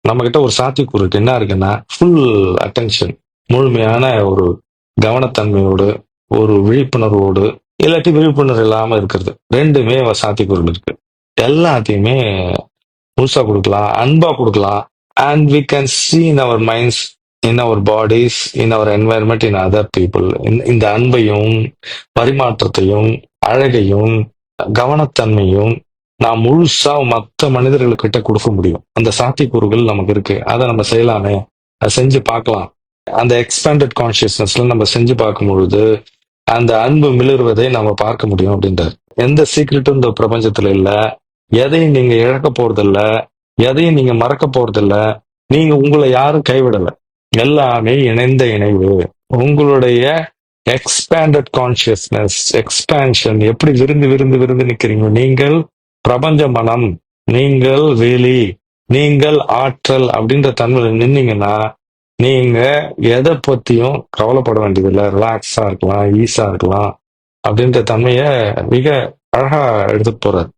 நம்ம கிட்ட ஒரு சாத்தியக்கூறு இருக்கு. என்ன இருக்குன்னா, ஃபுல் அட்டென்ஷன், முழுமையான ஒரு கவனத்தன்மையோடு, ஒரு விழிப்புணர்வோடு, இல்லாட்டி விழிப்புணர்வு இல்லாம இருக்கிறது. 2மே சாத்தியக்கூறுகள் இருக்கு. எல்லாத்தையுமே முழுசா குடுக்கலாம், அன்பா குடுக்கலாம். And we can see in our minds, in our bodies, in our environment, in other people. இந்த அன்பையும், பரிமாற்றத்தையும், அழகையும், கவனத்தன்மையும் நான் முழுசா மத்த மனிதர்கள்கிட்ட குடுக்க முடியும். அந்த சாத்தியக்கூறுகள் நமக்கு இருக்கு. அத நம்ம செய்யலாமே! அத செஞ்சு பார்க்கலாம். அந்த எக்ஸ்பேண்டட் கான்ஷியஸ்னஸ்ல நம்ம செஞ்சு பார்க்கும் பொழுது, அந்த அன்பு மிளிர்வதை நம்ம பார்க்க முடியும் அப்படின்றார். எந்த சீக்ரெட்டும் இந்த பிரபஞ்சத்துல இல்ல. எதையும் நீங்க இழக்க போறதில்ல. எதையும் நீங்க மறக்க போறதில்ல. நீங்க உங்களை யாரும் கைவிடல. எல்லாமே இணைந்த இணைவு. உங்களுடைய எக்ஸ்பேண்டட் கான்ஷியஸ்னஸ், எக்ஸ்பான்ஷன் எப்படி விருந்து விருந்து விருந்து நிக்கிறீங்க. நீங்கள் பிரபஞ்ச மனம், நீங்கள் வெளி, நீங்கள் ஆற்றல் அப்படின்ற தன்மையில நின்னீங்கன்னா, நீங்க எதை பத்தியும் கவலைப்பட வேண்டியதில்லை. ரிலாக்ஸா இருக்கலாம், ஈஸா இருக்கலாம் அப்படின்ற தன்மைய மிக அழகா எடுத்துட்டு போறாரு.